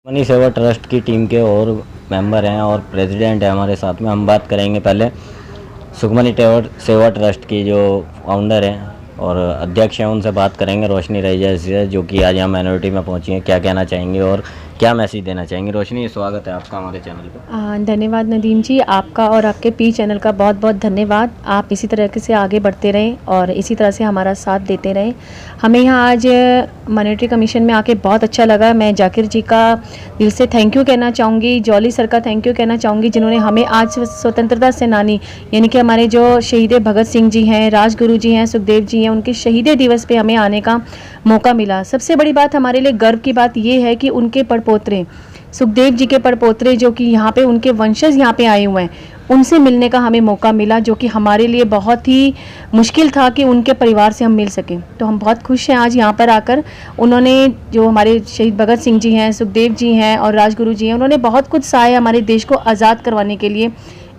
Money सेवा trust की team के और मेंबर हैं और प्रेसिडेंट है हमारे साथ में। हम बात करेंगे पहले सुखमनी सेवा ट्रस्ट की जो फाउंडर हैं और अध्यक्ष हैं, उनसे बात करेंगे। रोशनी रईजा से, जो कि आज यहाँ माइनॉरिटी में पहुँची हैं, क्या कहना चाहेंगे और क्या मैसेज देना चाहेंगे। रोशनी, स्वागत है आपका हमारे चैनल पर। धन्यवाद नदीम जी, आपका और आपके पी चैनल का बहुत बहुत धन्यवाद। आप इसी तरह से आगे बढ़ते रहें और इसी तरह से हमारा साथ देते रहें। हमें यहाँ आज मॉनेटरी कमीशन में आके बहुत अच्छा लगा। मैं जाकिर जी का दिल से थैंक यू कहना चाहूँगी, जॉली सर का थैंक यू कहना चाहूँगी, जिन्होंने हमें आज स्वतंत्रता सेनानी यानी कि हमारे जो शहीद भगत सिंह जी हैं, राजगुरु जी हैं, सुखदेव जी हैं, उनके शहीदी दिवस पे हमें आने का मौका मिला। सबसे बड़ी बात हमारे लिए गर्व की बात ये है कि उनके पड़पोतरे, सुखदेव जी के पड़पोतरे, जो कि यहाँ पे उनके वंशज यहाँ पे आए हुए हैं, उनसे मिलने का हमें मौका मिला, जो कि हमारे लिए बहुत ही मुश्किल था कि उनके परिवार से हम मिल सकें। तो हम बहुत खुश हैं आज यहाँ पर आकर। उन्होंने, जो हमारे शहीद भगत सिंह जी हैं, सुखदेव जी हैं और राजगुरु जी हैं, उन्होंने बहुत कुछ सहाय हमारे देश को आज़ाद करवाने के लिए।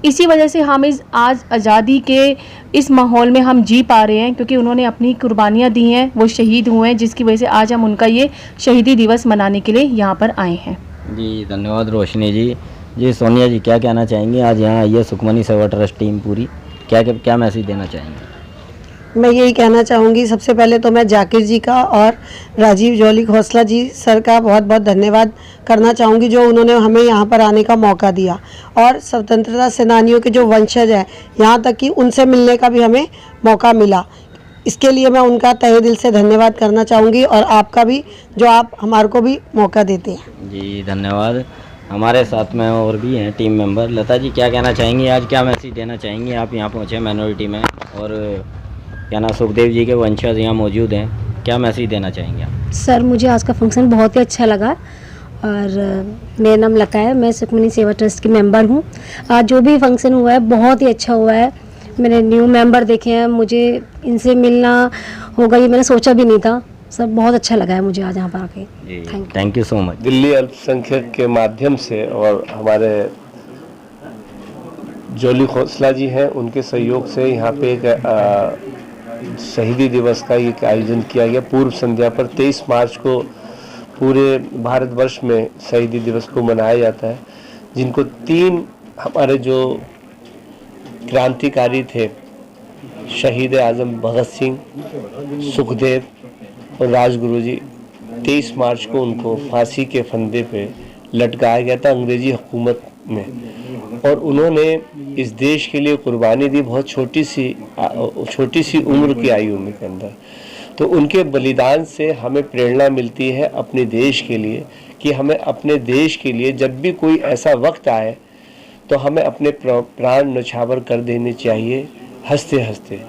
इसी वजह से हम इस आज आज़ादी के इस माहौल में हम जी पा रहे हैं, क्योंकि उन्होंने अपनी कुर्बानियाँ दी हैं, वो शहीद हुए हैं, जिसकी वजह से आज हम उनका ये शहीदी दिवस मनाने के लिए यहाँ पर आए हैं। जी धन्यवाद रोशनी जी। जी सोनिया जी, क्या कहना चाहेंगी? आज यहाँ आई है सुखमनी सेवा ट्रस्ट टीम पूरी, क्या मैसेज देना चाहेंगे? मैं यही कहना चाहूँगी, सबसे पहले तो मैं जाकिर जी का और राजीव जॉली खोसला जी सर का बहुत बहुत धन्यवाद करना चाहूँगी, जो उन्होंने हमें यहाँ पर आने का मौका दिया। और स्वतंत्रता सेनानियों के जो वंशज हैं, यहाँ तक कि उनसे मिलने का भी हमें मौका मिला। इसके लिए मैं उनका तहे दिल से धन्यवाद करना चाहूँगी, और आपका भी, जो आप हमारे को भी मौका देते हैं। जी धन्यवाद। हमारे साथ में और भी हैं टीम मेंबर। लता जी, क्या कहना चाहेंगी? आज क्या मैसेज देना चाहेंगी? आप यहाँ पहुँचे माइनॉरिटी में और क्या ना, सुखदेव जी के वंशज यहाँ मौजूद हैं, क्या मैसेज देना चाहेंगे आप? सर, मुझे आज का फंक्शन बहुत ही अच्छा लगा और मेरा नाम लता है, मैं सुखमनी सेवा ट्रस्ट की मेंबर हूँ। आज जो भी फंक्शन हुआ है बहुत ही अच्छा हुआ है। मैंने न्यू मेंबर देखे हैं, मुझे इनसे मिलना होगा ये मैंने सोचा भी नहीं था। सब बहुत अच्छा लगा है मुझे आज यहाँ पर आके। Thank you so much. Delhi अल्पसंख्यक के माध्यम से और हमारे जॉली खोसला जी हैं, उनके सहयोग से यहाँ पे एक शहीदी दिवस का एक आयोजन किया गया। पूर्व संध्या पर 23 मार्च को पूरे भारतवर्ष में शहीदी दिवस को मनाया जाता है, जिनको 3 हमारे जो क्रांतिकारी थे, शहीद आजम भगत सिंह, सुखदेव और राजगुरु जी, 23 मार्च को उनको फांसी के फंदे पे लटकाया गया था अंग्रेजी हुकूमत में। और उन्होंने इस देश के लिए कुर्बानी दी, बहुत छोटी सी उम्र की आयु में के अंदर। तो उनके बलिदान से हमें प्रेरणा मिलती है अपने देश के लिए, कि हमें अपने देश के लिए जब भी कोई ऐसा वक्त आए तो हमें अपने प्राण न्यौछावर कर देने चाहिए हंसते हंसते।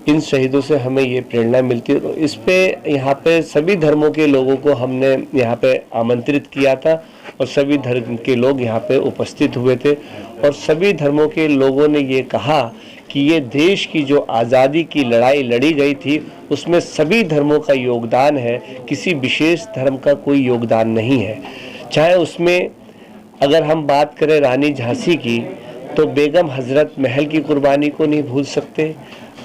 इन शहीदों से हमें ये प्रेरणा मिलती है। तो इस पे यहाँ पे सभी धर्मों के लोगों को हमने यहाँ पे आमंत्रित किया था और सभी धर्म के लोग यहाँ पे उपस्थित हुए थे। और सभी धर्मों के लोगों ने ये कहा कि ये देश की जो आज़ादी की लड़ाई लड़ी गई थी, उसमें सभी धर्मों का योगदान है, किसी विशेष धर्म का कोई योगदान नहीं है। चाहे उसमें अगर हम बात करें रानी झांसी की, तो बेगम हजरत महल की कुर्बानी को नहीं भूल सकते।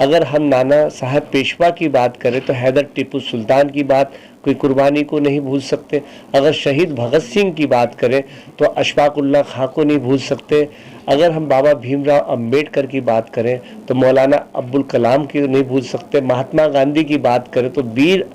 अगर हम नाना साहब पेशवा की बात करें तो हैदर टीपू सुल्तान की कोई कुर्बानी को नहीं भूल सकते। अगर शहीद भगत सिंह की बात करें तो अशफाक उल्लाह खां को नहीं भूल सकते। अगर हम बाबा भीमराव अंबेडकर की बात करें तो मौलाना अब्दुल कलाम की नहीं भूल सकते। महात्मा गांधी की बात करें तो वीर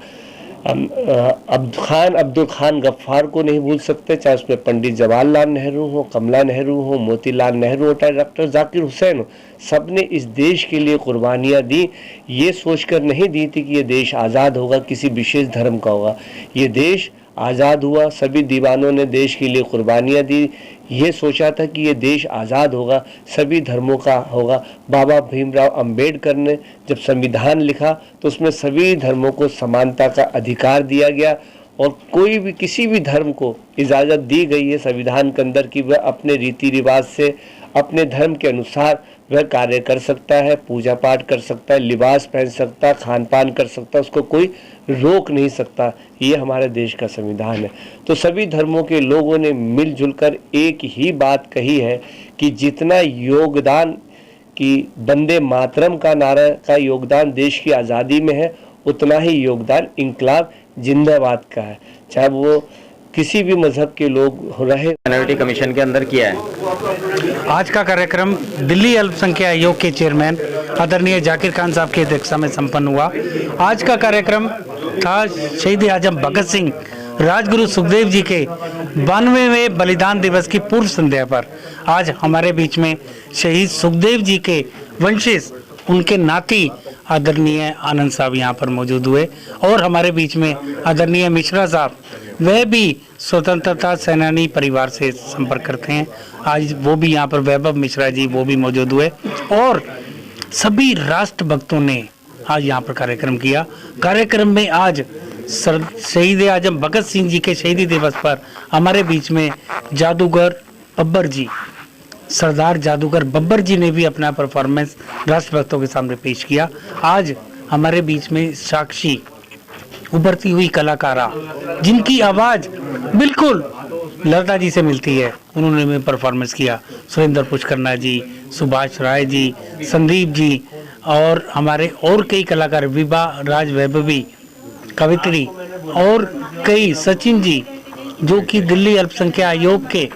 अब्दुल खान गफ्फार को नहीं भूल सकते। चाहे उसमें पंडित जवाहरलाल नेहरू हो, कमला नेहरू हो, मोतीलाल नेहरू हो, चाहे डॉक्टर जाकिर हुसैन हो, सब ने इस देश के लिए कुर्बानियाँ दी। ये सोचकर नहीं दी थी कि ये देश आज़ाद होगा, किसी विशेष धर्म का होगा। ये देश आज़ाद हुआ, सभी दीवानों ने देश के लिए कुर्बानियाँ दी। ये सोचा था कि ये देश आज़ाद होगा, सभी धर्मों का होगा। बाबा भीमराव अंबेडकर ने जब संविधान लिखा तो उसमें सभी धर्मों को समानता का अधिकार दिया गया और कोई भी किसी भी धर्म को इजाज़त दी गई है संविधान के अंदर कि वह अपने रीति रिवाज से, अपने धर्म के अनुसार वह कार्य कर सकता है, पूजा पाठ कर सकता है, लिबास पहन सकता है, खान पान कर सकता है, उसको कोई रोक नहीं सकता। ये हमारे देश का संविधान है। तो सभी धर्मों के लोगों ने मिलजुल कर एक ही बात कही है कि जितना योगदान कि वंदे मातरम का नारा का योगदान देश की आज़ादी में है, उतना ही योगदान इंकलाब जिंदाबाद का है। चाहे वो किसी भी मजहब के लोग रहे। माइनॉरिटी कमीशन के अंदर किया है। आज का कार्यक्रम दिल्ली अल्पसंख्यक आयोग के चेयरमैन आदरणीय जाकिर खान साहब की अध्यक्षता में संपन्न हुआ। आज का कार्यक्रम था शहीद आजम भगत सिंह राजगुरु सुखदेव जी के 92वें बलिदान दिवस की पूर्व संध्या पर आज हमारे बीच में शहीद सुखदेव जी के वंशज उनके नाती आदरणीय आनंद साहब यहाँ पर मौजूद हुए और हमारे बीच में आदरणीय मिश्रा साहब, वह भी स्वतंत्रता सेनानी परिवार से संपर्क करते हैं। आज वो भी यहाँ पर वैभव मिश्रा जी वो भी मौजूद हुए और सभी राष्ट्र भक्तों ने आज यहाँ पर कार्यक्रम किया। कार्यक्रम में आज शहीद आजम भगत सिंह जी के शहीदी दिवस पर हमारे बीच में जादूगर बब्बर जी, सरदार जादूगर बब्बर जी ने भी अपना परफॉर्मेंस राष्ट्र भक्तों के सामने पेश किया। आज हमारे बीच में साक्षी उभरती हुई कलाकारा जिनकी आवाज बिल्कुल लता जी से मिलती है, उन्होंने भी परफॉर्मेंस किया। सुरेंद्र पुष्करना जी, सुभाष राय जी, संदीप जी और हमारे और कई कलाकार, विभा राज वैभवी, कवित्री और कई, सचिन जी जो कि दिल्ली अल्पसंख्यक आयोग के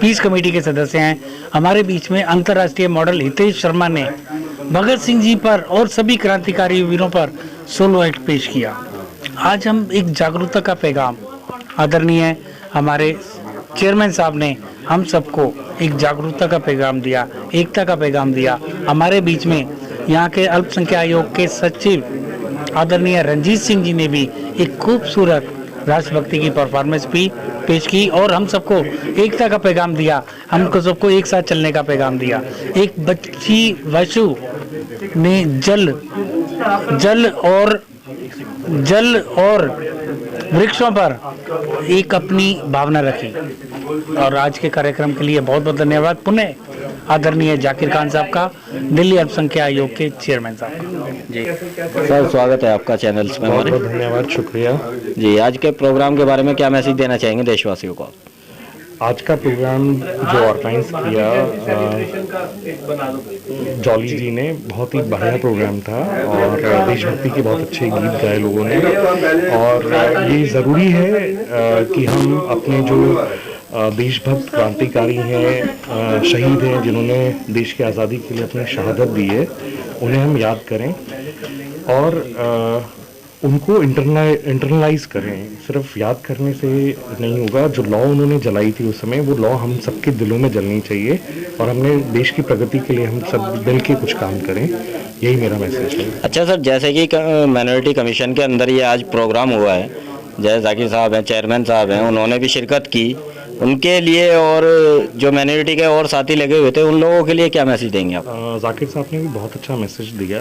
पीस कमेटी के सदस्य हैं। हमारे बीच में अंतर्राष्ट्रीय मॉडल हितेश शर्मा ने भगत सिंह जी पर और सभी क्रांतिकारी वीरों पर सोलो एक्ट पेश किया। आज हम एक जागरूकता का पैगाम, आदरणीय हमारे चेयरमैन साहब ने हम सबको एक जागरूकता का पैगाम दिया, एकता का पैगाम दिया। हमारे बीच में यहाँ के अल्पसंख्यक आयोग के सचिव आदरणीय रंजीत सिंह जी ने भी एक खूबसूरत राष्ट्रभक्ति की परफॉर्मेंस भी पेश की और हम सबको एकता का पैगाम दिया, हमको सबको एक साथ चलने का पैगाम दिया। एक बच्ची वसु ने जल और वृक्षों पर एक अपनी भावना रखी और आज के कार्यक्रम के लिए बहुत बहुत धन्यवाद पुनः आदरणीय जाकिर खान साहब का, दिल्ली अल्पसंख्यक आयोग के चेयरमैन साहब का। जी सर, स्वागत है आपका चैनल्स में। बहुत बहुत धन्यवाद, शुक्रिया जी। आज के प्रोग्राम के बारे में क्या मैसेज देना चाहेंगे देशवासियों को? आज का प्रोग्राम जो ऑर्गेनाइज किया जॉली जी ने, बहुत ही बढ़िया प्रोग्राम था और देशभक्ति के बहुत अच्छे गीत गाए लोगों ने। और ये ज़रूरी है कि हम अपने जो देशभक्त क्रांतिकारी हैं, शहीद हैं, जिन्होंने देश की आज़ादी के लिए अपनी शहादत दी है, उन्हें हम याद करें और उनको इंटरनलाइज करें। सिर्फ याद करने से नहीं होगा। जो लॉ उन्होंने जलाई थी उस समय, वो लॉ हम सबके दिलों में जलनी चाहिए और हमने देश की प्रगति के लिए हम सब मिल के कुछ काम करें, यही मेरा मैसेज है। अच्छा सर, जैसे कि माइनॉरिटी कमीशन के अंदर ये आज प्रोग्राम हुआ है, जय जाकिर साहब हैं, चेयरमैन साहब हैं, उन्होंने भी शिरकत की, उनके लिए और जो माइनॉरिटी के और साथी लगे हुए थे उन लोगों के लिए क्या मैसेज देंगे आप? जाकिर साहब ने भी बहुत अच्छा मैसेज दिया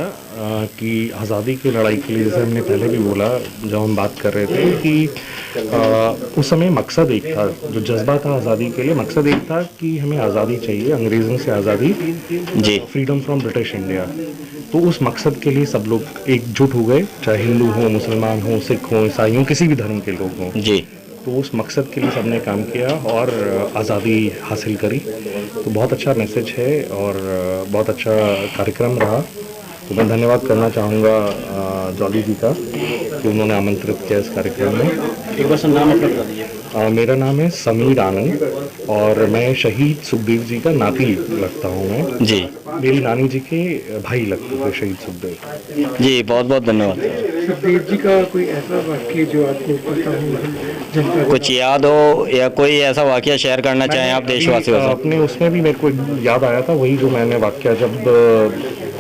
कि आज़ादी की लड़ाई के लिए, जैसे हमने पहले भी बोला जब हम बात कर रहे थे, कि उस समय मकसद एक था, जो जज्बा था आज़ादी के लिए, मकसद एक था कि हमें आज़ादी चाहिए, अंग्रेज़ों से आज़ादी जी, फ्रीडम फ्रॉम ब्रिटिश इंडिया। तो उस मकसद के लिए सब लोग एकजुट हो गए, चाहे हिंदू हो, मुसलमान हो, सिख हो, ईसाई हो, किसी भी धर्म के लोग हों जी। तो उस मकसद के लिए सबने काम किया और आज़ादी हासिल करी। तो बहुत अच्छा मैसेज है और बहुत अच्छा कार्यक्रम रहा। तो मैं धन्यवाद करना चाहूँगा जॉली जी का कि उन्होंने आमंत्रित किया इस कार्यक्रम में। एक बार नाम अपना बता दीजिए। मेरा नाम है समीर आनंद और मैं शहीद सुखदेव जी का नाती लगता हूँ। मैं जी, मेरी नानी जी के भाई लगते थे शहीद सुखदेव जी। बहुत बहुत धन्यवाद। सुखदेव जी का कोई ऐसा वाक्य जो आपको पता हो, कुछ याद हो या कोई ऐसा वाकया शेयर करना चाहें आप देशवासियों से? अपने उसमें भी मेरे को याद आया था, वही जो मैंने वाक्य, जब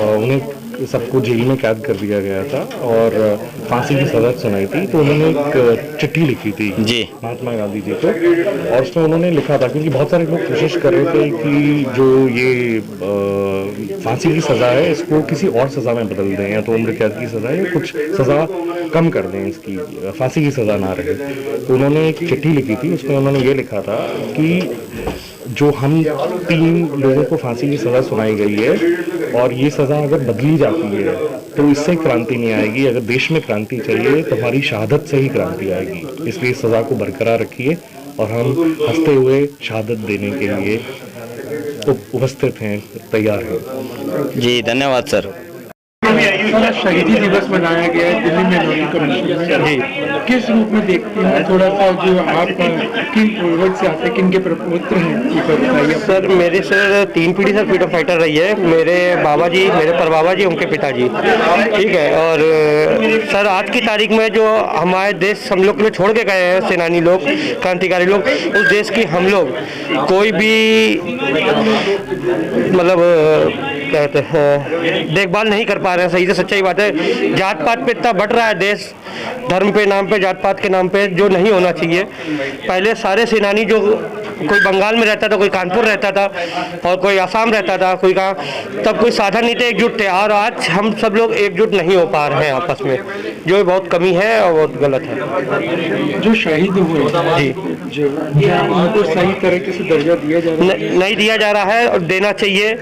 उन्हें सबको जेल में कैद कर दिया गया था और फांसी की सजा सुनाई थी, तो उन्होंने एक चिट्ठी लिखी थी जी महात्मा गांधी जी को, और उसमें उन्होंने लिखा था, क्योंकि बहुत सारे लोग कोशिश कर रहे थे कि जो ये फांसी की सज़ा है इसको किसी और सज़ा में बदल दें, या तो उम्र कैद की सज़ा या कुछ सज़ा कम कर दें, इसकी फांसी की सज़ा ना रहे। तो उन्होंने एक चिट्ठी लिखी थी, उसमें उन्होंने ये लिखा था कि जो हम 3 लोगों को फांसी की सज़ा सुनाई गई है और ये सज़ा अगर बदली जाती है तो इससे क्रांति नहीं आएगी। अगर देश में क्रांति चाहिए तो हमारी शहादत से ही क्रांति आएगी। इसलिए सज़ा को बरकरार रखिए और हम हंसते हुए शहादत देने के लिए उपस्थित हैं, तैयार हैं। जी, धन्यवाद सर। सर आज शहीदी दिवस मनाया गया है दिल्ली माइनॉरिटी कमीशन में, किस रूप में देखते हैं? थोड़ा सा जो आप किन पूर्वज से आते हैं, किन के प्रपुत्र हैं, ये बताइए। सर मेरे सर 3 पीढ़ी सर फ्रीडम फाइटर रही है, मेरे बाबा जी, मेरे परबाबा जी, उनके पिताजी, ठीक है। और सर आज की तारीख में जो हमारे देश हम लोग के लिए छोड़ के गए हैं सेनानी लोग, क्रांतिकारी लोग, उस देश की हम लोग कोई भी मतलब कहते हैं देखभाल नहीं कर पा रहे हैं। सही से सच्चाई बात है, जात पात पे इतना बढ़ रहा है देश, धर्म पे नाम पे, जात पात के नाम पे, जो नहीं होना चाहिए। पहले सारे सेनानी जो कोई बंगाल में रहता था, कोई कानपुर रहता था और कोई आसाम रहता था, कोई कहाँ, तब कोई साधन नहीं थे, एकजुट थे। और आज हम सब लोग एकजुट नहीं हो पा रहे हैं आपस में, जो बहुत कमी है और बहुत गलत है। जो शहीद हुए जी, जो उनको सही तरीके से दर्जा दिया जा रहा है? नहीं दिया जा रहा है और देना चाहिए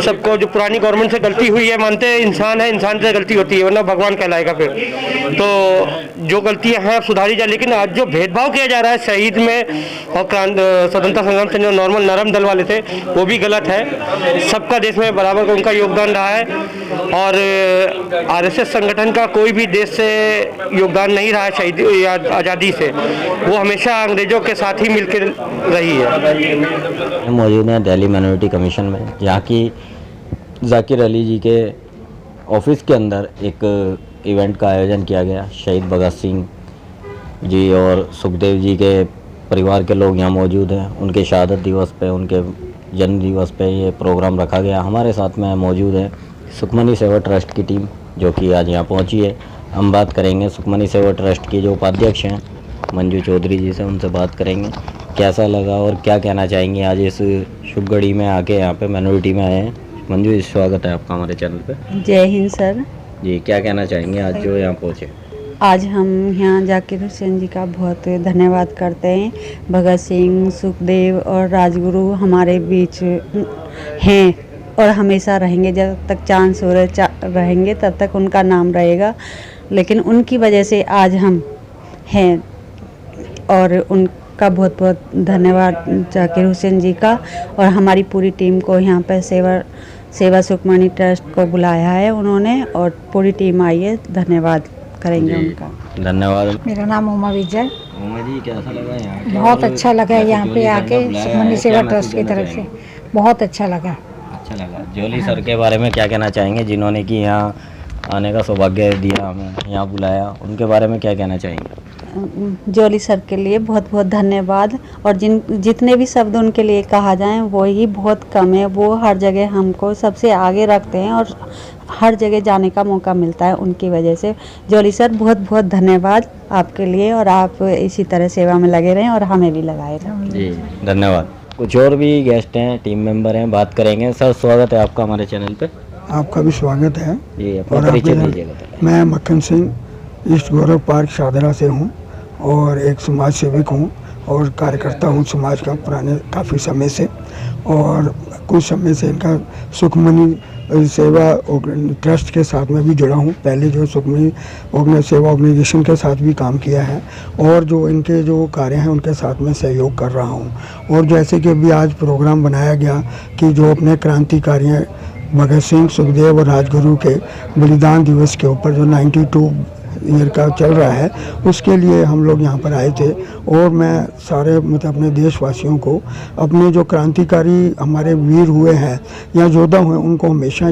सबको। जो पुरानी गवर्नमेंट से गलती हुई है, मानते हैं इंसान है, इंसान से गलती होती है, वरना भगवान कहलाएगा फिर। तो जो गलतियां हैं सुधारी जाए, लेकिन आज जो भेदभाव किया जा रहा है शहीद में और स्वतंत्रता संग्राम से जो नॉर्मल नरम दल वाले थे, वो भी गलत है। सबका देश में बराबर का उनका योगदान रहा है और आरएसएस संगठन का कोई भी देश से योगदान नहीं रहा है शहीद या आज़ादी से, वो हमेशा अंग्रेजों के साथ ही मिलकर रही है। मौजूद हैं दिल्ली माइनॉरिटी कमीशन में, जहाँ की जाकिर अली जी के ऑफिस के अंदर एक इवेंट का आयोजन किया गया। शहीद भगत सिंह जी और सुखदेव जी के परिवार के लोग यहाँ मौजूद हैं। उनके शहादत दिवस पे, उनके जन्म दिवस पे ये प्रोग्राम रखा गया। हमारे साथ में मौजूद है सुखमनी सेवा ट्रस्ट की टीम, जो कि आज यहाँ पहुँची है। हम बात करेंगे सुखमनी सेवा ट्रस्ट की जो उपाध्यक्ष हैं मंजू चौधरी जी से, उनसे बात करेंगे कैसा लगा और क्या कहना चाहेंगे आज इस शुभ घड़ी में आके यहाँ पे माइनॉरिटी में आए हैं। मंजू जी, स्वागत है आपका हमारे चैनल पे। जय हिंद सर। जी, क्या कहना चाहेंगे आज जो यहाँ पहुँचे? आज हम यहाँ जाकिर हुसैन जी का बहुत धन्यवाद करते हैं। भगत सिंह, सुखदेव और राजगुरु हमारे बीच हैं और हमेशा रहेंगे। जब तक चांद सूरज रहेंगे तब तक उनका नाम रहेगा, लेकिन उनकी वजह से आज हम हैं और उनका बहुत बहुत धन्यवाद जाकिर हुसैन जी का। और हमारी पूरी टीम को यहाँ पर सेवा सुखमनी ट्रस्ट को बुलाया है उन्होंने और पूरी टीम आई है। धन्यवाद करेंगे उनका। धन्यवाद। मेरा नाम उमा विजय। उमा जी, कैसा लगा यहाँ? बहुत अच्छा लगा यहाँ पे आके सुखमनी सेवा ट्रस्ट की तरफ से, बहुत अच्छा लगा। अच्छा लगा। जोली सर के बारे में क्या कहना चाहेंगे, जिन्होंने कि यहाँ आने का सौभाग्य दिया, हमें यहाँ बुलाया, उनके बारे में क्या कहना चाहेंगे? जोली सर के लिए बहुत बहुत धन्यवाद। और जितने भी शब्द उनके लिए कहा जाए वो ही बहुत कम है। वो हर जगह हमको सबसे आगे रखते हैं और हर जगह जाने का मौका मिलता है उनकी वजह से। जोली सर, बहुत बहुत धन्यवाद आपके लिए और आप इसी तरह सेवा में लगे रहें और हमें भी लगाए रहें। जी, धन्यवाद। कुछ और भी गेस्ट हैं, टीम मेंबर हैं, बात करेंगे। सर, स्वागत है आपका हमारे चैनल पे। आपका भी स्वागत है। जी, अपना परिचय दीजिएगा। मैं मक्खन सिंह ईस्ट गौरव पार्क शादरा से हूँ और एक समाज सेवक हूँ और कार्यकर्ता हूँ समाज का पुराने काफ़ी समय से। और कुछ समय से इनका सुखमनी सेवा ट्रस्ट के साथ में भी जुड़ा हूँ। पहले जो सुखमनी सेवा ऑर्गेनाइजेशन के साथ भी काम किया है और जो इनके जो कार्य हैं उनके साथ में सहयोग कर रहा हूँ। और जैसे कि अभी आज प्रोग्राम बनाया गया कि जो अपने क्रांतिकारी भगत सिंह, सुखदेव और राजगुरु के बलिदान दिवस के ऊपर जो 92 ईयर का चल रहा है, उसके लिए हम लोग यहाँ पर आए थे। और मैं सारे मतलब अपने देशवासियों को अपने जो क्रांतिकारी हमारे वीर हुए हैं या योद्धा हुए, उनको हमेशा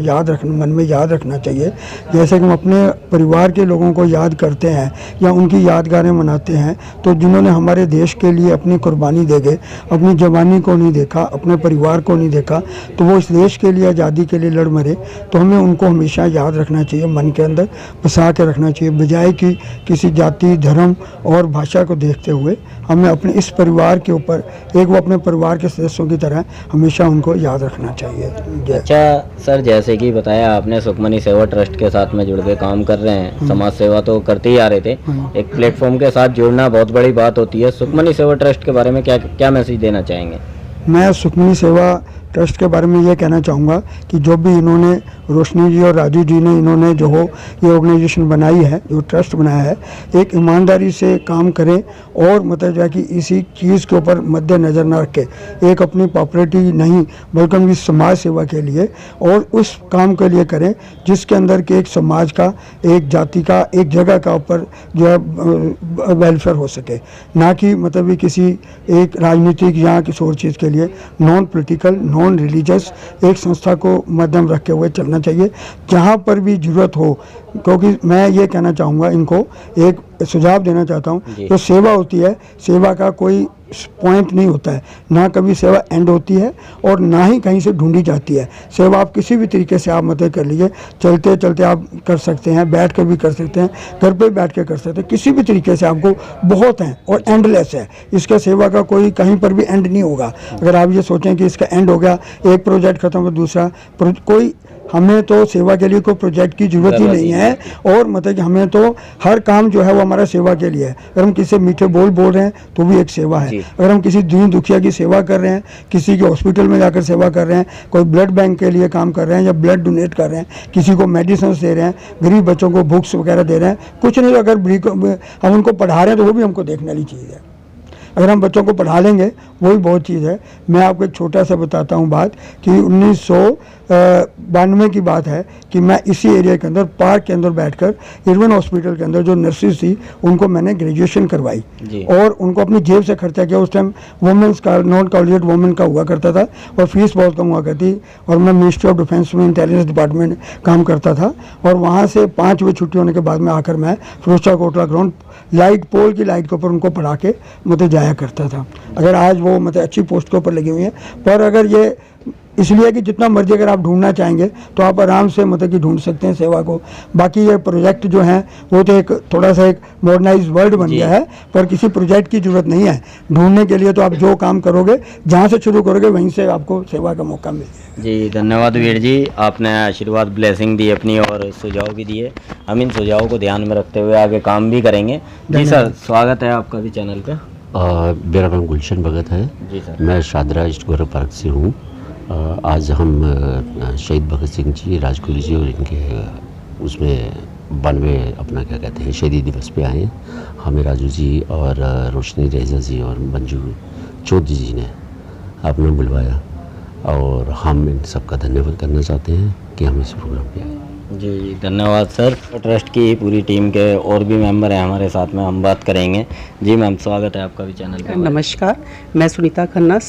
मन में याद रखना चाहिए। जैसे कि हम अपने परिवार के लोगों को याद करते हैं या उनकी यादगारें मनाते हैं, तो जिन्होंने हमारे देश के लिए अपनी कुर्बानी दे गए, अपनी जवानी को नहीं देखा, अपने परिवार को नहीं देखा, तो वो इस देश के लिए आज़ादी के लिए लड़ मरे, तो हमें उनको हमेशा याद रखना चाहिए, मन के अंदर बसा के रखना चाहिए, बजाय कि किसी जाति, धर्म और भाषा को देखते हुए हमें अपने इस परिवार के ऊपर एक वो अपने परिवार के सदस्यों की तरह हमेशा उनको याद रखना चाहिए। अच्छा सर, जैसे कि बताया आपने सुखमनी सेवा ट्रस्ट के साथ में जुड़ के काम कर रहे हैं, समाज सेवा तो करते ही आ रहे थे, एक प्लेटफॉर्म के साथ जुड़ना बहुत बड़ी बात होती है। सुखमनी सेवा ट्रस्ट के बारे में क्या मैसेज देना चाहेंगे? मैं सुखमनी सेवा ट्रस्ट के बारे में ये कहना चाहूँगा कि जो भी इन्होंने रोशनी जी और राजू जी ने इन्होंने जो हो ये ऑर्गेनाइजेशन बनाई है, जो ट्रस्ट बनाया है, एक ईमानदारी से काम करें और मतलब जो है कि इसी चीज़ के ऊपर मद्देनज़र न रखे, एक अपनी पॉपुलरिटी नहीं बल्कि उनकी समाज सेवा के लिए और उस काम के लिए करें जिसके अंदर के एक समाज का, एक जाति का, एक जगह का ऊपर जो है वेलफेयर हो सके, ना कि मतलब किसी एक राजनीतिक या किसी और चीज़ के लिए। नॉन पॉलिटिकल, नॉन रिलीजियस एक संस्था को मध्यम रखे हुए चलना चाहिए जहाँ पर भी ज़रूरत हो। क्योंकि मैं ये कहना चाहूँगा, इनको एक सुझाव देना चाहता हूँ, जो सेवा होती है, सेवा का कोई पॉइंट नहीं होता है, ना कभी सेवा एंड होती है और ना ही कहीं से ढूंढी जाती है। सेवा आप किसी भी तरीके से आप मदद कर लीजिए, चलते चलते आप कर सकते हैं, बैठ कर भी कर सकते हैं, घर पे बैठ कर कर सकते हैं, किसी भी तरीके से आपको बहुत हैं और एंडलेस है। इसका सेवा का कोई कहीं पर भी एंड नहीं होगा। अगर आप ये सोचें कि इसका एंड हो गया, एक प्रोजेक्ट खत्म हो दूसरा, कोई हमें तो सेवा के लिए कोई प्रोजेक्ट की ज़रूरत ही नहीं है और मतलब कि हमें तो हर काम जो है वो हमारा सेवा के लिए है। अगर हम किसी मीठे बोल रहे हैं तो भी एक सेवा है। अगर हम किसी दीन दुखिया की सेवा कर रहे हैं, किसी के हॉस्पिटल में जाकर सेवा कर रहे हैं, कोई ब्लड बैंक के लिए काम कर रहे हैं या ब्लड डोनेट कर रहे हैं, किसी को मेडिसिन दे रहे हैं, गरीब बच्चों को बुक्स वगैरह दे रहे हैं, कुछ नहीं, अगर हम उनको पढ़ा रहे हैं तो वो भी हमको देखने वाली चीज़ है। अगर हम बच्चों को पढ़ा लेंगे वही बहुत चीज़ है। मैं आपको एक छोटा सा बताता हूँ बात कि 1992 की बात है कि मैं इसी एरिया के अंदर पार्क के अंदर बैठकर इरविन हॉस्पिटल के अंदर जो नर्सेज थी उनको मैंने ग्रेजुएशन करवाई और उनको अपनी जेब से खर्चा किया। उस टाइम वुमेंस का, नॉन कॉलेजिएट वुमेन का हुआ करता था और फीस बहुत कम हुआ करती और मैं मिनिस्ट्री ऑफ डिफेंस में इंटेलिजेंस डिपार्टमेंट काम करता था और वहाँ से 5 बजे छुट्टी होने के बाद में आकर मैं Firozshah Kotla ground light pole की लाइट के ऊपर उनको पढ़ा के मतलब जाया करता था। अगर आज वो मतलब अच्छी पोस्ट के ऊपर लगी हुई हैं, पर अगर ये इसलिए कि जितना मर्जी अगर आप ढूंढना चाहेंगे तो आप आराम से मतलब कि ढूंढ सकते हैं सेवा को। बाकी ये प्रोजेक्ट जो हैं वो तो एक थोड़ा सा एक मॉडर्नाइज वर्ल्ड बन गया है, पर किसी प्रोजेक्ट की ज़रूरत नहीं है ढूंढने के लिए। तो आप जो काम करोगे, जहाँ से शुरू करोगे, वहीं से आपको सेवा का मौका मिल जाएगा। जी धन्यवाद वीर जी, आपने आशीर्वाद ब्लेसिंग दी अपनी और सुझाव भी दिए। हम इन सुझावों को ध्यान में रखते हुए आगे काम भी करेंगे। जी सर, स्वागत है आपका भी चैनल पे। मेरा नाम गुलशन भगत है जी सर। मैं शादरा ईस्ट गौरव पार्क से हूँ। आज हम शहीद भगत सिंह जी, राजगुरु जी और इनके उसमें 92 अपना क्या कहते हैं शहीदी दिवस पे आए हैं। हमें राजू जी और रोशनी रेजा जी और मंजू चौधरी जी ने आपने बुलवाया और हम इन सबका धन्यवाद करना चाहते हैं कि हम इस प्रोग्राम पे आए। जी धन्यवाद सर। ट्रस्ट की पूरी टीम के और भी मेंबर हैं हमारे साथ में, हम बात करेंगे। जी मैम, स्वागत है आपका भी चैनल पे। नमस्कार, मैं सुनीता खन्ना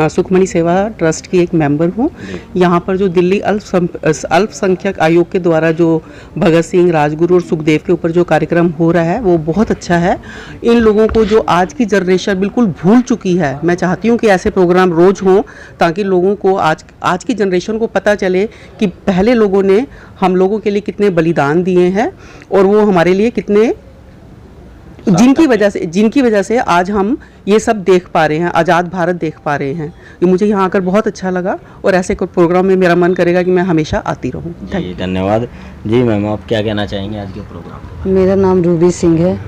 सुखमनी सेवा ट्रस्ट की एक मेंबर हूँ। यहाँ पर जो दिल्ली अल्पसंख्यक आयोग के द्वारा जो भगत सिंह, राजगुरु और सुखदेव के ऊपर जो कार्यक्रम हो रहा है वो बहुत अच्छा है। इन लोगों को जो आज की जनरेशन बिल्कुल भूल चुकी है, मैं चाहती हूँ कि ऐसे प्रोग्राम रोज़ हों ताकि लोगों को आज की जनरेशन को पता चले कि पहले लोगों ने हम लोगों के लिए कितने बलिदान दिए हैं और वो हमारे लिए कितने, जिनकी वजह से आज हम ये सब देख पा रहे हैं, आज़ाद भारत देख पा रहे हैं। ये मुझे यहाँ आकर बहुत अच्छा लगा और ऐसे कोई प्रोग्राम में मेरा मन करेगा कि मैं हमेशा आती रहूँ। जी धन्यवाद। जी मैम, आप क्या कहना चाहेंगे आज के प्रोग्राम? मेरा नाम रूबी सिंह है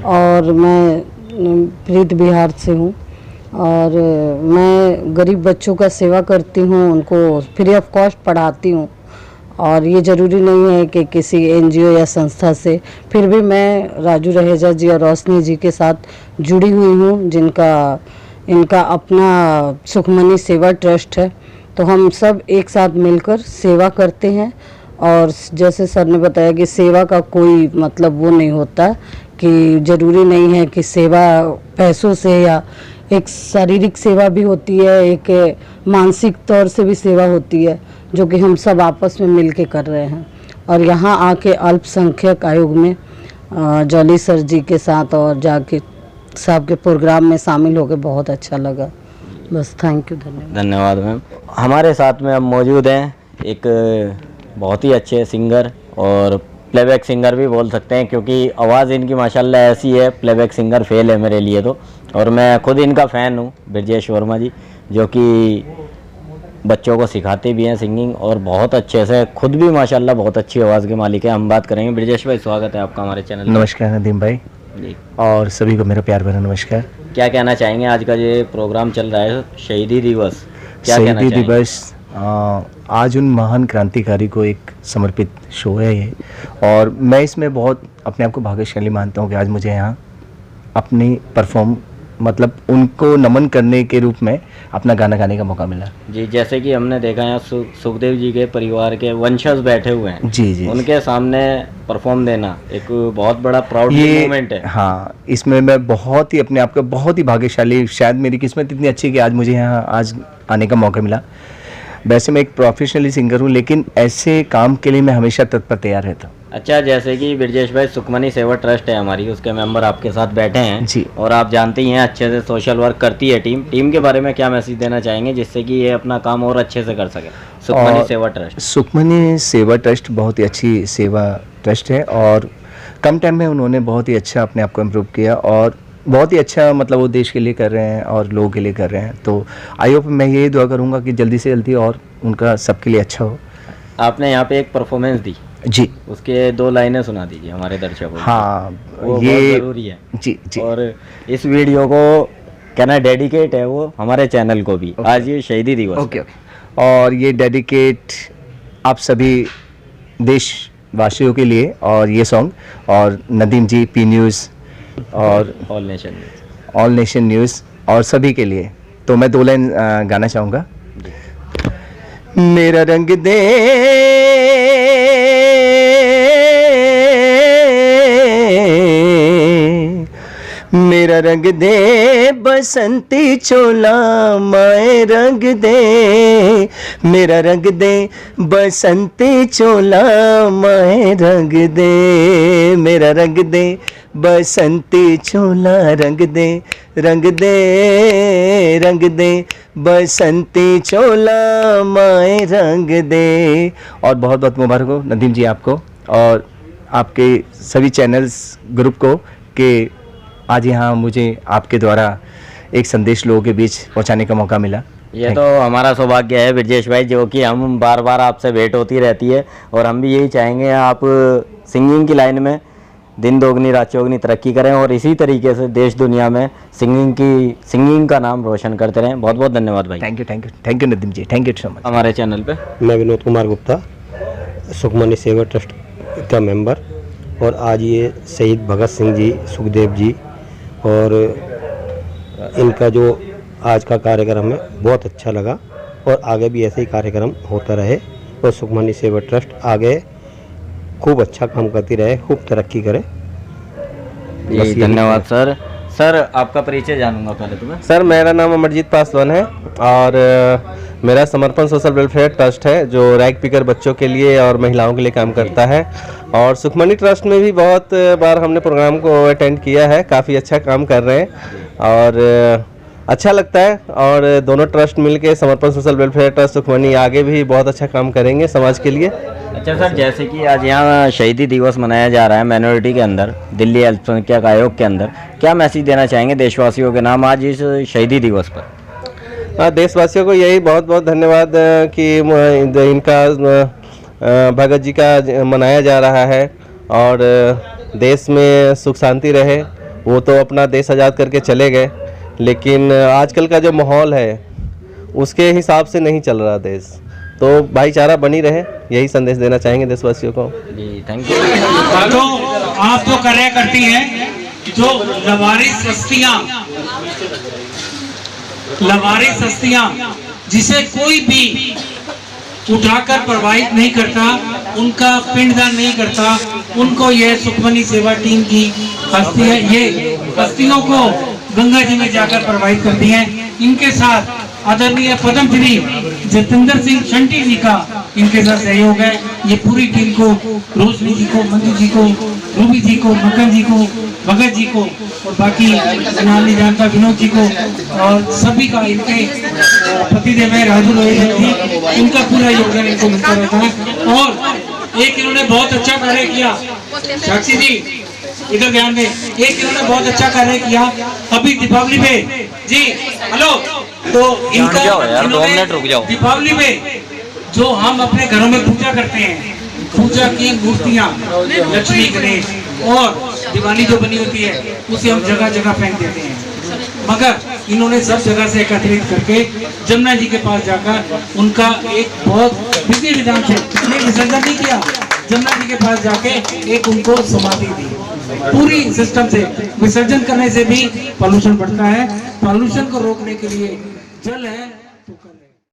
और मैं प्रीत बिहार से हूँ और मैं गरीब बच्चों का सेवा करती हूँ, उनको फ्री ऑफ कॉस्ट पढ़ाती हूँ और ये ज़रूरी नहीं है कि किसी एनजीओ या संस्था से। फिर भी मैं राजू रहेजा जी और रोशनी जी के साथ जुड़ी हुई हूँ, इनका अपना सुखमनी सेवा ट्रस्ट है। तो हम सब एक साथ मिलकर सेवा करते हैं और जैसे सर ने बताया कि सेवा का कोई मतलब वो नहीं होता कि ज़रूरी नहीं है कि सेवा पैसों से, या एक शारीरिक सेवा भी होती है, एक मानसिक तौर से भी सेवा होती है, जो कि हम सब आपस में मिल के कर रहे हैं। और यहाँ आके अल्पसंख्यक आयोग में जॉली सर जी के साथ और जाके साहब के प्रोग्राम में शामिल होकर बहुत अच्छा लगा। बस थैंक यू, धन्यवाद मैम। हमारे साथ में अब मौजूद हैं एक बहुत ही अच्छे सिंगर और प्लेबैक सिंगर भी बोल सकते हैं, क्योंकि आवाज़ इनकी माशाल्लाह ऐसी है, प्लेबैक सिंगर फेल है मेरे लिए तो। और मैं खुद इनका फ़ैन हूँ, ब्रजेश वर्मा जी, जो कि बच्चों को सिखाते भी हैं सिंगिंग और बहुत अच्छे से, खुद भी माशाल्लाह बहुत अच्छी आवाज़ के मालिक है। हम बात करेंगे। ब्रजेश भाई, स्वागत है आपका हमारे चैनल। नमस्कार नदीम भाई जी, और सभी को मेरा प्यार भरा नमस्कार। क्या कहना चाहेंगे? आज का ये प्रोग्राम चल रहा है शहीदी दिवस, क्या कहना शहीदी चाहेंगे? दिवस आज उन महान क्रांतिकारी को एक समर्पित शो है ये, और मैं इसमें बहुत अपने आप को भाग्यशाली मानता हूँ कि आज मुझे यहाँ अपनी परफॉर्म मतलब उनको नमन करने के रूप में अपना गाना गाने का मौका मिला। जी, जैसे कि हमने देखा यहाँ सुखदेव जी के परिवार के वंशज बैठे हुए हैं, जी, उनके सामने परफॉर्म देना एक बहुत बड़ा प्राउड मोमेंट है। हाँ, इसमें मैं बहुत ही अपने आप को बहुत ही भाग्यशाली, शायद मेरी किस्मत इतनी अच्छी कि आज मुझे यहाँ आज आने का मौका मिला। वैसे मैं एक प्रोफेशनली सिंगर हूँ, लेकिन ऐसे काम के लिए मैं हमेशा तत्पर तैयार रहता हूँ। अच्छा, जैसे कि ब्रजेश भाई, सुखमनी सेवा ट्रस्ट है हमारी, उसके मेंबर आपके साथ बैठे हैं जी, और आप जानते ही हैं अच्छे से सोशल वर्क करती है टीम के बारे में क्या मैसेज देना चाहेंगे जिससे कि ये अपना काम और अच्छे से कर सके? सुखमनी सेवा ट्रस्ट, सुखमनी सेवा ट्रस्ट बहुत ही अच्छी सेवा ट्रस्ट है और कम टाइम में उन्होंने बहुत ही अच्छा अपने आप को इम्प्रूव किया और बहुत ही अच्छा मतलब वो देश के लिए कर रहे हैं और लोगों के लिए कर रहे हैं। तो आई होप मैं यही दुआ करूँगा कि जल्दी से जल्दी और उनका सबके लिए अच्छा हो। आपने यहाँ पे एक परफॉर्मेंस दी जी, उसके 2 लाइनें सुना दीजिए हमारे दर्शकों को। हाँ, वो ये बहुत ज़रूरी है जी जी। और इस वीडियो को कहना डेडिकेट है वो हमारे चैनल को भी। आज ये शहीदी दिवस ओके, और ये डेडिकेट आप सभी देशवासियों के लिए और ये सॉन्ग, और नदीम जी, पी न्यूज़ और ऑल नेशन न्यूज़ और सभी के लिए। तो मैं 2 लाइन गाना चाहूँगा। मेरा रंग दे मेरा रंग दे बसंती चोला माए रंग दे, मेरा रंग दे बसंती चोला माए रंग दे, मेरा रंग दे बसंती चोला रंग दे, रंग दे रंग दे बसंती चोला माए रंग दे। और बहुत बहुत मुबारक हो नदीम जी आपको और आपके सभी चैनल्स ग्रुप को कि आज यहाँ मुझे आपके द्वारा एक संदेश लोगों के बीच पहुँचाने का मौका मिला। ये तो हमारा सौभाग्य है ब्रजेश भाई, जो कि हम बार बार आपसे भेंट होती रहती है और हम भी यही चाहेंगे आप सिंगिंग की लाइन में दिन दोगुनी रात चौगुनी तरक्की करें और इसी तरीके से देश दुनिया में सिंगिंग का नाम रोशन करते रहें। बहुत बहुत धन्यवाद भाई। Thank you Nadeem ji, thank you so much. हमारे चैनल पे मैं विनोद कुमार गुप्ता, सुखमनी सेवा ट्रस्ट का मेंबर, और आज ये शहीद भगत सिंह जी, सुखदेव जी और इनका जो आज का कार्यक्रम है बहुत अच्छा लगा और आगे भी ऐसे ही कार्यक्रम होता रहे और सुखमनी सेवा ट्रस्ट आगे खूब अच्छा काम करती रहे, खूब तरक्की करे। जी धन्यवाद सर। सर आपका परिचय जानूंगा पहले तुम्हें। सर मेरा नाम अमरजीत पासवान है और मेरा समर्पण सोशल वेलफेयर ट्रस्ट है जो रैग पिकर बच्चों के लिए और महिलाओं के लिए काम करता है और सुखमनी ट्रस्ट में भी बहुत बार हमने प्रोग्राम को अटेंड किया है, काफ़ी अच्छा काम कर रहे हैं और अच्छा लगता है और दोनों ट्रस्ट मिलके समर्पण सोशल वेलफेयर ट्रस्ट सुखमनी आगे भी बहुत अच्छा काम करेंगे समाज के लिए। अच्छा सर, जैसे कि आज यहाँ शहीदी दिवस मनाया जा रहा है माइनॉरिटी के अंदर, दिल्ली अल्पसंख्यक आयोग के अंदर, क्या मैसेज देना चाहेंगे देशवासियों के नाम आज इस शहीदी दिवस पर? देशवासियों को यही बहुत बहुत धन्यवाद कि इनका भगत जी का मनाया जा रहा है और देश में सुख शांति रहे। वो तो अपना देश आज़ाद करके चले गए, लेकिन आजकल का जो माहौल है उसके हिसाब से नहीं चल रहा देश, तो भाईचारा बनी रहे, यही संदेश देना चाहेंगे देशवासियों को। जी थैंक यू। तो आप जो कार्य करती हैं, जो लवारिस हस्तियां जिसे कोई भी उठाकर प्रभावित नहीं करता, उनका पिंडदान नहीं करता, उनको यह सुखमनी सेवा टीम की हस्ती है, ये हस्तियों को गंगा जी में जाकर प्रभावित करती हैं। इनके साथ आदरणीय पद्मश्री जतेंद्र सिंह शंटी जी का इनके साथ सहयोग है। ये पूरी टीम को, रोशनी जी को, मंजू जी को, रूबी जी को, मक्खन जी को, भगत जी को और बाकी नाम नहीं जानता विनोद जी को और सभी का, इनके पतिदेव है राजू रोहित जी, इनका पूरा योगदान इनको मिलता रहता है। और एक इन्होंने बहुत अच्छा कार्य किया, साक्षी जी इधर ध्यान दें, एक इन्होंने बहुत अच्छा कार्य किया अभी दीपावली पे जी, हेलो, तो इनका दीपावली में जो हम अपने घरों में पूजा करते हैं, पूजा की मूर्तियां, लक्ष्मी गणेश और दिवाली जो बनी होती है उसे हम जगह जगह फेंक देते हैं, मगर इन्होंने सब जगह से एकत्रित करके जमुना जी के पास जाकर उनका एक बहुत विधि विधान से विसर्जन नहीं किया, जमुना जी के पास जाके एक उनको समाधि दी। पूरी सिस्टम से विसर्जन करने से भी पॉल्यूशन बढ़ता है, पॉल्यूशन को रोकने के लिए जल है तो कल है।